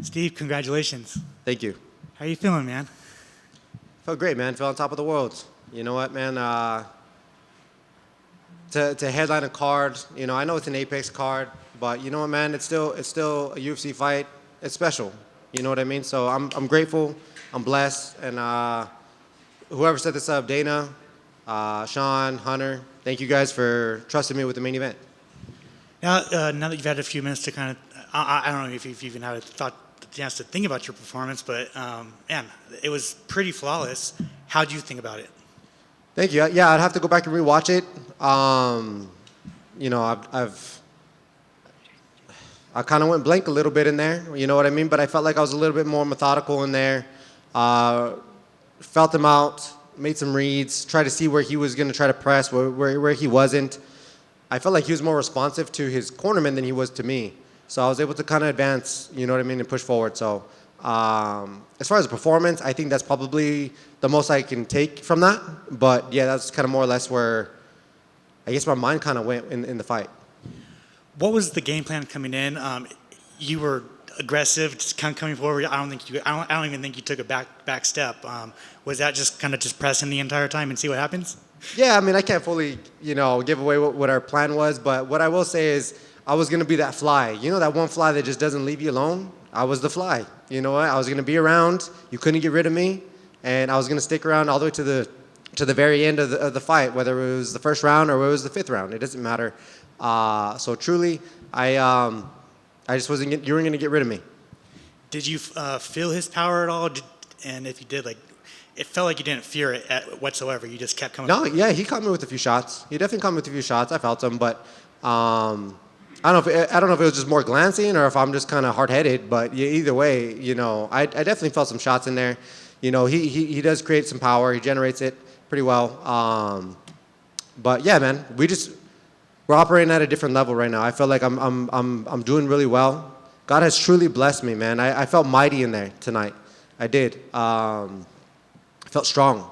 Steve, congratulations. Thank you. How are you feeling, man? Felt great, man. Felt on top of the world. You know what, man? To headline a card, I know it's an Apex card, but you know what, man? It's still a UFC fight. It's special. You know what I mean? So I'm grateful. I'm blessed, and whoever set this up, Dana, Sean, Hunter, thank you guys for trusting me with the main event. Now that you've had a few minutes to kind of, I don't know if you've even had the chance to think about your performance, but man, it was pretty flawless. How'd you think about it? Thank you. Yeah, I'd have to go back and rewatch it. I kind of went blank a little bit in there. You know what I mean? But I felt like I was a little bit more methodical in there. Felt him out, made some reads, tried to see where he was going to try to press, where he wasn't. I felt like he was more responsive to his cornerman than he was to me. So I was able to kind of advance, you know what I mean, and push forward. So as far as performance, I think that's probably the most I can take from that. But yeah, that's kind of more or less where I guess my mind kind of went in the fight. What was the game plan coming in? You were aggressive, just kind of coming forward. I don't even think you took a back step. Was that just kind of just pressing the entire time and see what happens? Yeah, I mean, I can't fully, give away what our plan was. But what I will say is I was going to be that fly. You know, that one fly that just doesn't leave you alone? I was the fly. You know what? I was going to be around. You couldn't get rid of me. And I was going to stick around all the way to the very end of the fight, whether it was the first round or it was the fifth round. It doesn't matter. So truly, I just wasn't. You weren't going to get rid of me. Did you feel his power at all? And if you did, it felt like you didn't fear it whatsoever. You just kept coming. No, yeah, he caught me with a few shots. He definitely caught me with a few shots. I felt him, but I don't know if it was just more glancing or if I'm just kind of hard-headed. But yeah, either way, I definitely felt some shots in there. He does create some power. He generates it pretty well. But yeah, man, we're operating at a different level right now. I feel like I'm doing really well. God has truly blessed me, man. I felt mighty in there tonight. I did. I felt strong.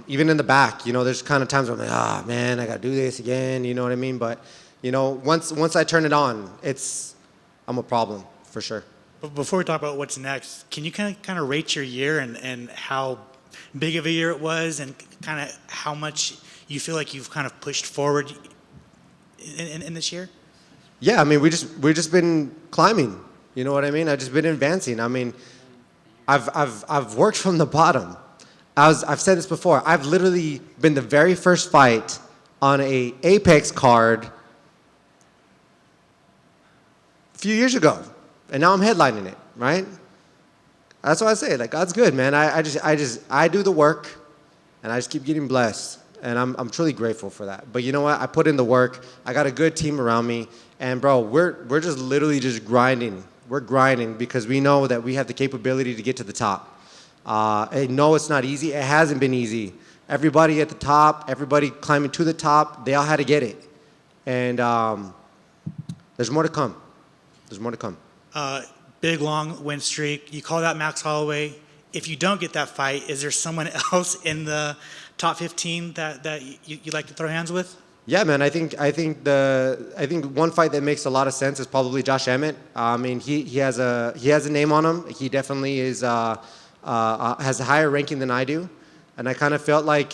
Even in the back, there's kind of times where I'm like, man, I got to do this again. You know what I mean? But, once I turn it on, I'm a problem for sure. But before we talk about what's next, can you kind of rate your year and how big of a year it was and kind of how much you feel like you've kind of pushed forward in this year? Yeah, I mean, we've just been climbing. You know what I mean? I've just been advancing. I mean, I've worked from the bottom. I've said this before. I've literally been the very first fight on a Apex card a few years ago, and now I'm headlining it. Right? That's what I say. Like, God's good, man. I do the work, and I just keep getting blessed. And I'm truly grateful for that. But you know what? I put in the work. I got a good team around me. And, bro, we're just literally just grinding. We're grinding because we know that we have the capability to get to the top. I know it's not easy. It hasn't been easy. Everybody at the top, everybody climbing to the top, they all had to get it. And there's more to come. There's more to come. Big, long win streak. You called out Max Holloway. If you don't get that fight, is there someone else in the top 15 that you'd like to throw hands with? Yeah, man. I think one fight that makes a lot of sense is probably Josh Emmett. I mean, he has a name on him. He definitely has a higher ranking than I do, and I kind of felt like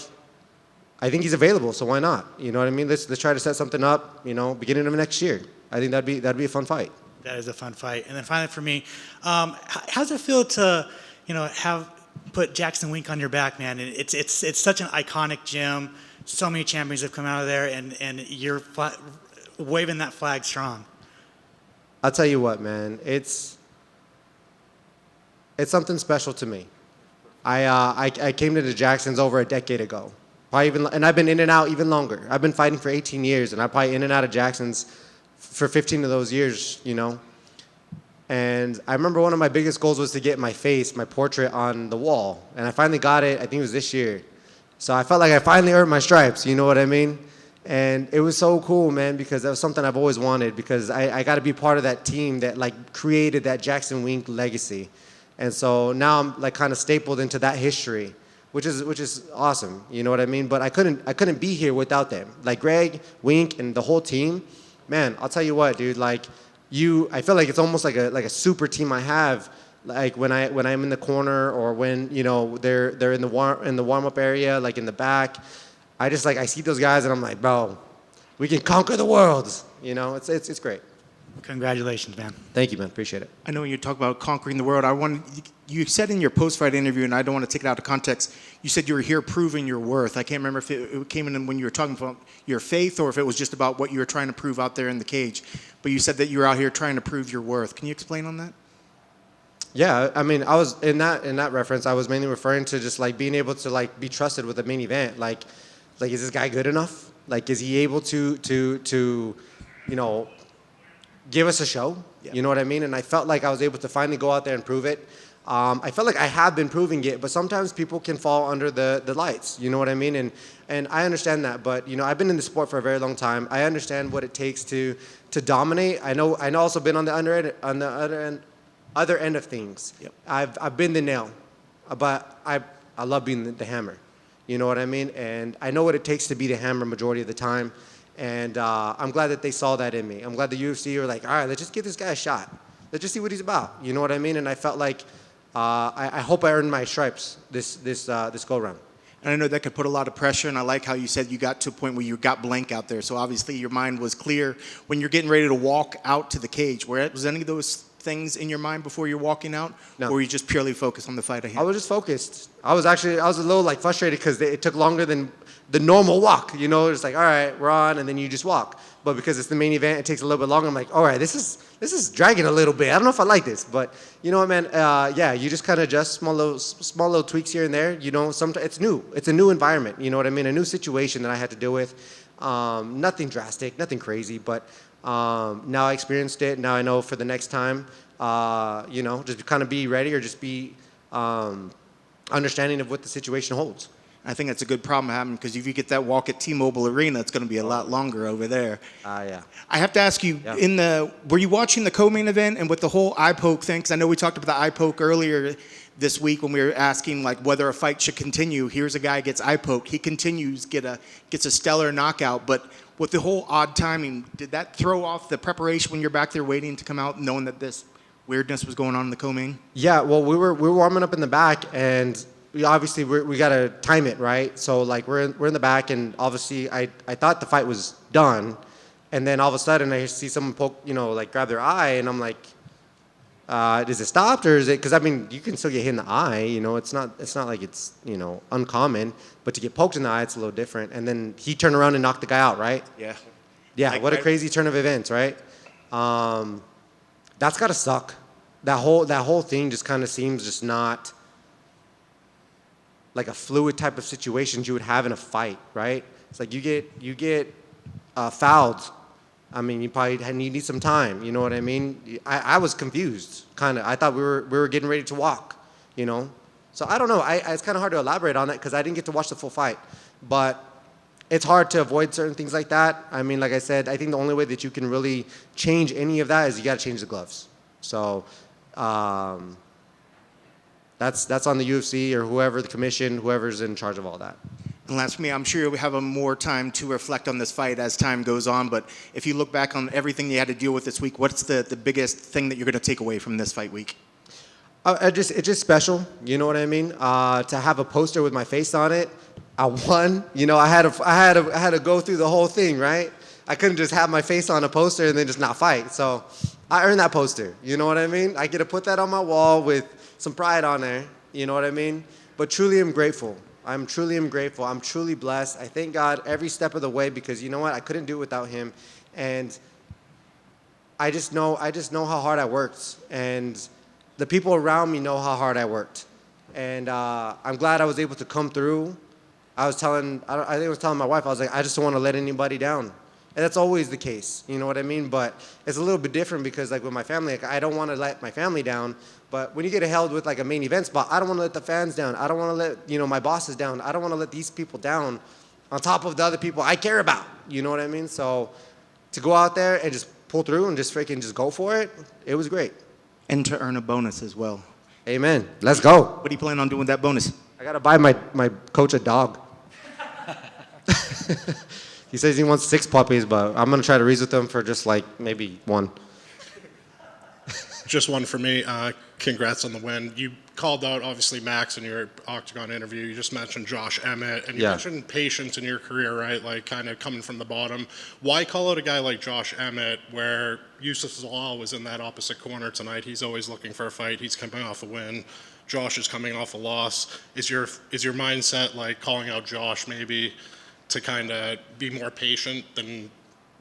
I think he's available. So why not? You know what I mean? Let's try to set something up. Beginning of next year. I think that'd be a fun fight. That is a fun fight. And then finally for me, how does it feel to have put Jackson Wink on your back, man? And it's such an iconic gym. So many champions have come out of there, and you're waving that flag strong. I'll tell you what, man. It's something special to me. I came to the Jacksons over a decade ago, and I've been in and out even longer. I've been fighting for 18 years, and I'm probably in and out of Jacksons for 15 of those years, And I remember one of my biggest goals was to get my portrait on the wall. And I finally got it, I think it was this year. So I felt like I finally earned my stripes, you know what I mean? And it was so cool, man, because that was something I've always wanted, because I got to be part of that team that created that Jackson Wink legacy. And so now I'm kind of stapled into that history, which is awesome, you know what I mean? But I couldn't be here without them. Like Greg, Wink, and the whole team, man, I'll tell you what, dude, I feel like it's almost like a super team I have. Like when I'm in the corner or when they're in the warm up area, like in the back, I just I see those guys and I'm like, bro, we can conquer the world. It's great. Congratulations, man. Thank you, man. Appreciate it. I know when you talk about conquering the world, you said in your post-fight interview, and I don't want to take it out of context, you said you were here proving your worth. I can't remember if it came in when you were talking about your faith or if it was just about what you were trying to prove out there in the cage. But you said that you were out here trying to prove your worth. Can you explain on that? Yeah, I mean, I was in that reference, I was mainly referring to just being able to be trusted with a main event. Like is this guy good enough? Is he able to give us a show? Yeah. You know what I mean? And I felt like I was able to finally go out there and prove it. I felt like I have been proving it, but sometimes people can fall under the lights. You know what I mean? And I understand that, but I've been in the sport for a very long time. I understand what it takes to dominate. I know also been on the other end of things. Yep. I've been the nail, but I love being the hammer. You know what I mean? And I know what it takes to be the hammer majority of the time. And I'm glad that they saw that in me. I'm glad the UFC were like, all right, let's just give this guy a shot. Let's just see what he's about. You know what I mean? And I felt like I hope I earned my stripes this go round. And I know that could put a lot of pressure, and I like how you said you got to a point where you got blank out there. So obviously your mind was clear when you're getting ready to walk out to the cage. Was any of those things in your mind before you're walking out? No. Or were you just purely focused on the fight ahead? I was just focused. I was a little frustrated because it took longer than the normal walk. It's all right, we're on, and then you just walk. But because it's the main event, it takes a little bit longer. I'm like, all right, this is dragging a little bit. I don't know if I like this, but you know what, man? Yeah, you just kind of adjust small little tweaks here and there. Sometimes it's new. It's a new environment. You know what I mean? A new situation that I had to deal with. Nothing drastic, nothing crazy, but now I experienced it. Now I know for the next time, just kind of be ready or just be understanding of what the situation holds. I think that's a good problem having because if you get that walk at T-Mobile Arena, it's going to be a lot longer over there. Yeah. I have to ask you, were you watching the co-main event and with the whole eye poke thing? Because I know we talked about the eye poke earlier this week when we were asking whether a fight should continue. Here's a guy gets eye poked. He continues, gets a stellar knockout. But with the whole odd timing, did that throw off the preparation when you're back there waiting to come out, knowing that this weirdness was going on in the co-main? Yeah, well, we were warming up in the back, and we got to time it, right? So we're in the back, and obviously I thought the fight was done, and then all of a sudden I see someone poke, grab their eye, and I'm like, is it stopped or is it? Because I mean, you can still get hit in the eye, It's not like it's uncommon, but to get poked in the eye, it's a little different. And then he turned around and knocked the guy out, right? Yeah. Yeah. What a crazy turn of events, right? That's gotta suck. That whole thing just kind of seems just not like a fluid type of situations you would have in a fight, right? It's like you get fouled. I mean, you probably need some time. You know what I mean? I was confused, kind of. I thought we were getting ready to walk, So I don't know. It's kind of hard to elaborate on that because I didn't get to watch the full fight. But it's hard to avoid certain things like that. I mean, like I said, I think the only way that you can really change any of that is you got to change the gloves. So that's on the UFC or whoever, the commission, whoever's in charge of all that. And last for me, I'm sure you'll have more time to reflect on this fight as time goes on, but if you look back on everything you had to deal with this week, what's the biggest thing that you're going to take away from this fight week? It's just special, you know what I mean? To have a poster with my face on it, I won. I had to go through the whole thing, right? I couldn't just have my face on a poster and then just not fight. So I earned that poster, you know what I mean? I get to put that on my wall with some pride on there, you know what I mean? But truly I'm grateful. I'm truly blessed. I thank God every step of the way because you know what? I couldn't do it without him. And I just know how hard I worked. And the people around me know how hard I worked. And I'm glad I was able to come through. I think I was telling my wife, I was like, I just don't want to let anybody down. And that's always the case, you know what I mean? But it's a little bit different because with my family, I don't want to let my family down. But when you get held with a main event spot, I don't want to let the fans down. I don't want to let, my bosses down. I don't want to let these people down on top of the other people I care about. You know what I mean? So to go out there and just pull through and just freaking just go for it, it was great. And to earn a bonus as well. Amen. Let's go. What do you plan on doing with that bonus? I got to buy my coach a dog. He says he wants 6 puppies, but I'm going to try to raise with them for just maybe 1. Just one for me. Congrats on the win. You called out, obviously, Max in your Octagon interview. You just mentioned Josh Emmett, and you mentioned patience in your career, right? Like, kind of coming from the bottom. Why call out a guy like Josh Emmett, where Yusuf Zalal was in that opposite corner tonight? He's always looking for a fight. He's coming off a win. Josh is coming off a loss. Is your mindset like calling out Josh maybe to kind of be more patient than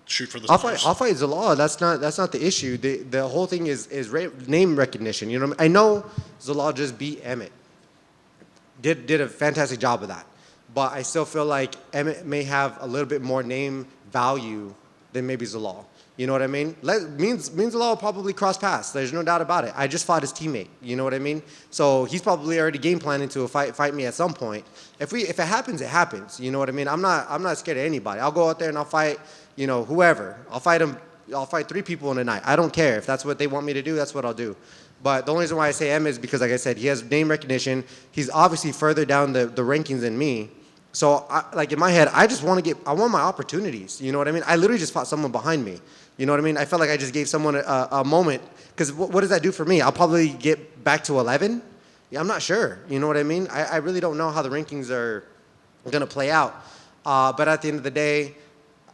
shoot for the stars? I'll fight Zalal. That's not the issue. The whole thing is name recognition. You know what I mean? I know Zalal just beat Emmett. Did a fantastic job of that. But I still feel like Emmett may have a little bit more name value than maybe Zalal. You know what I mean? Means Zalal will probably cross paths. There's no doubt about it. I just fought his teammate. You know what I mean? So he's probably already game planning to fight me at some point. If it happens, it happens. You know what I mean? I'm not scared of anybody. I'll go out there and I'll fight, whoever. I'll fight him. I'll fight 3 people in a night. I don't care. If that's what they want me to do, that's what I'll do. But the only reason why I say Emmett is because, like I said, he has name recognition. He's obviously further down the rankings than me. So, in my head, I want my opportunities. You know what I mean? I literally just fought someone behind me. You know what I mean? I felt like I just gave someone a moment. Because what does that do for me? I'll probably get back to 11. Yeah, I'm not sure. You know what I mean? I really don't know how the rankings are going to play out. But at the end of the day,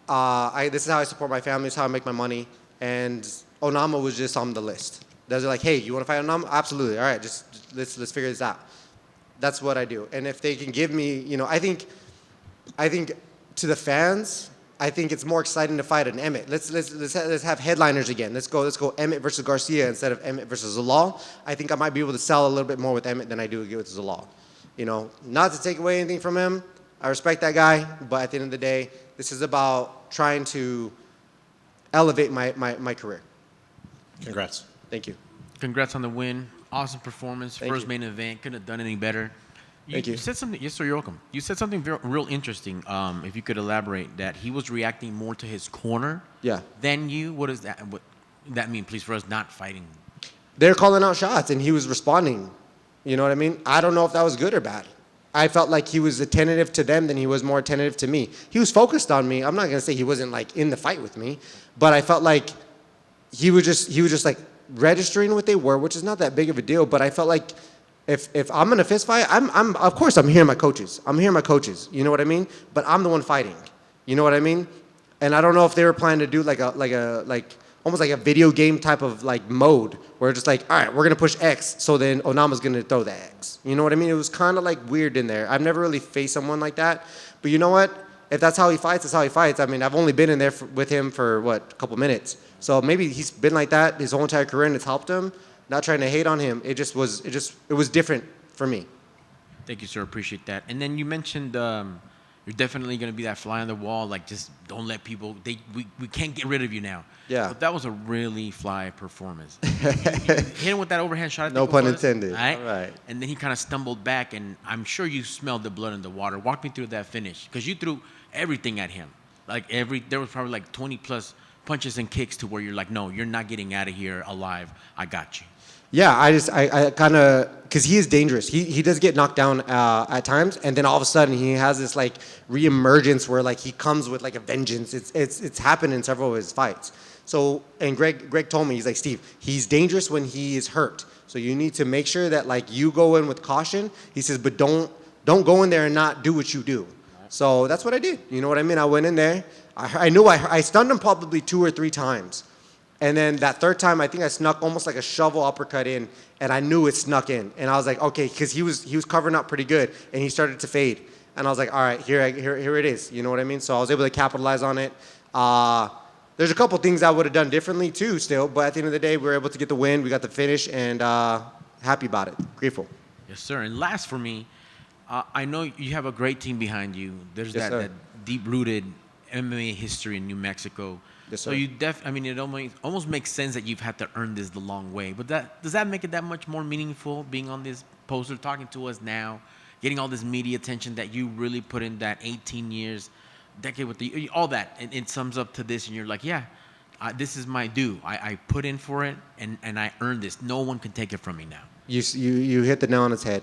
this is how I support my family. This is how I make my money. And Onama was just on the list. They're like, hey, you want to fight Onama? Absolutely. All right, just let's figure this out. That's what I do. And if they can give me, I think to the fans, I think it's more exciting to fight an Emmett. Let's have headliners again. Let's go Emmett versus Garcia instead of Emmett versus Zalal. I think I might be able to sell a little bit more with Emmett than I do with Zalal. Not to take away anything from him. I respect that guy, but at the end of the day, this is about trying to elevate my career. Congrats. Thank you. Congrats on the win. Awesome performance. Thank First you. main event. Couldn't have done any better. Thank you. You said something. Yes, sir. You're welcome. You said something real interesting. If you could elaborate, that he was reacting more to his corner. Yeah. Than you. What does that? What that mean, please, for us not fighting? They're calling out shots, and he was responding. You know what I mean? I don't know if that was good or bad. I felt like he was attentive to them than he was more attentive to me. He was focused on me. I'm not gonna say he wasn't like in the fight with me, but I felt like he was just like registering what they were, which is not that big of a deal. But I felt like if I'm in a fist fight, I'm of course I'm hearing my coaches. You know what I mean? But I'm the one fighting. You know what I mean? And I don't know if they were planning to do like almost like a video game type of like mode where it's just like, all right, we're gonna push X, so then Onama's gonna throw the X. You know what I mean? It was kind of like weird in there. I've never really faced someone like that. But you know what? If that's how he fights, that's how he fights. I mean, I've only been in there with him for a couple minutes. So maybe he's been like that his whole entire career and it's helped him. Not trying to hate on him. It was different for me. Thank you, sir. Appreciate that. And then you mentioned you're definitely going to be that fly on the wall. Like, just don't let people. We can't get rid of you now. Yeah. But that was a really fly performance. You hit him with that overhand shot. No pun intended. All right. All right. And then he kind of stumbled back, and I'm sure you smelled the blood in the water. Walk me through that finish, because you threw everything at him. There was probably like 20 plus punches and kicks to where you're like, no, you're not getting out of here alive. I got you. Yeah, I kind of, because he is dangerous. He does get knocked down at times, and then all of a sudden he has this like reemergence where like he comes with like a vengeance. It's happened in several of his fights. So, and Greg told me, he's like, Steve, he's dangerous when he is hurt. So you need to make sure that like you go in with caution. He says, but don't go in there and not do what you do. So that's what I did. You know what I mean? I went in there. I knew I stunned him probably 2 or 3 times. And then that third time, I think I snuck almost like a shovel uppercut in, and I knew it snuck in. And I was like, okay, because he was covering up pretty good, and he started to fade. And I was like, all right, here it is. You know what I mean? So I was able to capitalize on it. There's a couple things I would have done differently too still, but at the end of the day, we were able to get the win. We got the finish, and happy about it. Grateful. Yes, sir. And last for me, I know you have a great team behind you. There's that deep-rooted MMA history in New Mexico. Yes, so sir. it almost makes sense that you've had to earn this the long way. But does that make it that much more meaningful, being on this poster, talking to us now, getting all this media attention that you really put in that 18 years, decade with all that, and it sums up to this, and you're like, yeah, this is my due. I put in for it, and I earned this. No one can take it from me now. You hit the nail on its head.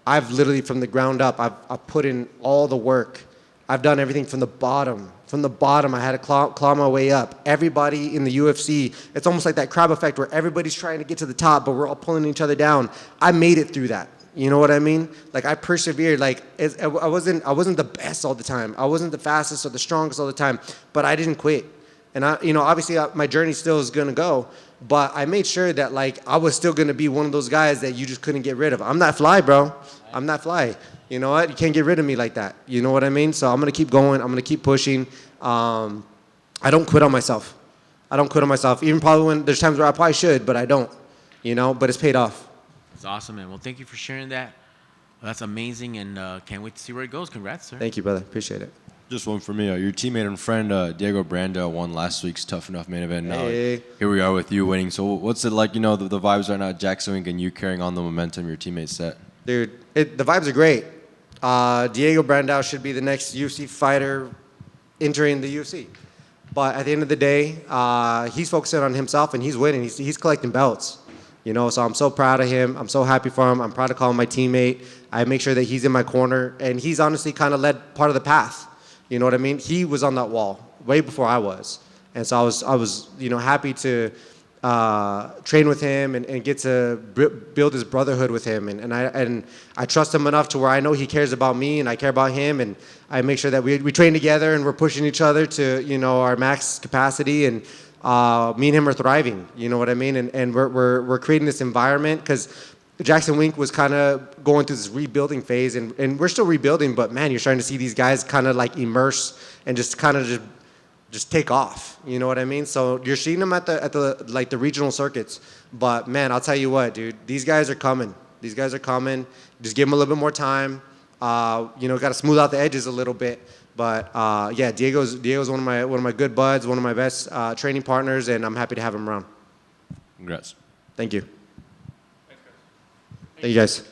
I've literally from the ground up, I've put in all the work, I've done everything from the bottom. From the bottom, I had to claw my way up. Everybody in the UFC, it's almost like that crab effect where everybody's trying to get to the top, but we're all pulling each other down. I made it through that. You know what I mean? Like, I persevered. Like, I wasn't the best all the time. I wasn't the fastest or the strongest all the time, but I didn't quit. And obviously my journey still is gonna go, but I made sure that like I was still gonna be one of those guys that you just couldn't get rid of. I'm that fly, bro. I'm that fly. You know what? You can't get rid of me like that. You know what I mean? So I'm gonna keep going. I'm gonna keep pushing. I don't quit on myself. I don't quit on myself. Even probably when there's times where I probably should, but I don't. You know, but it's paid off. It's awesome, man. Well, thank you for sharing that. That's amazing, and can't wait to see where it goes. Congrats, sir. Thank you, brother. Appreciate it. Just one for me. Your teammate and friend Diego Brando won last week's Tough Enough main event. Now Hey. here we are with you winning. So what's it like? You know, the vibes right now, Jackson Wink, and you carrying on the momentum your teammates set. Dude, the vibes are great. Diego Brandao should be the next UFC fighter entering the UFC. But at the end of the day, he's focusing on himself and he's winning. He's collecting belts. You know, so I'm so proud of him. I'm so happy for him. I'm proud to call him my teammate. I make sure that he's in my corner, and he's honestly kind of led part of the path. You know what I mean? He was on that wall way before I was, and so I was happy to train with him and get to build his brotherhood with him, and I trust him enough to where I know he cares about me and I care about him, and I make sure that we train together and we're pushing each other to our max capacity, and me and him are thriving. You know what I mean? And we're creating this environment because Jackson Wink was kind of going through this rebuilding phase, and we're still rebuilding, but man, you're starting to see these guys kind of like immerse and just kind of just take off. You know what I mean? So you're seeing them at the regional circuits, but man, I'll tell you what, dude, these guys are coming. These guys are coming. Just give them a little bit more time. Got to smooth out the edges a little bit. But yeah, Diego's one of my good buds, one of my best training partners, and I'm happy to have him around. Congrats. Thank you. Thank you, guys.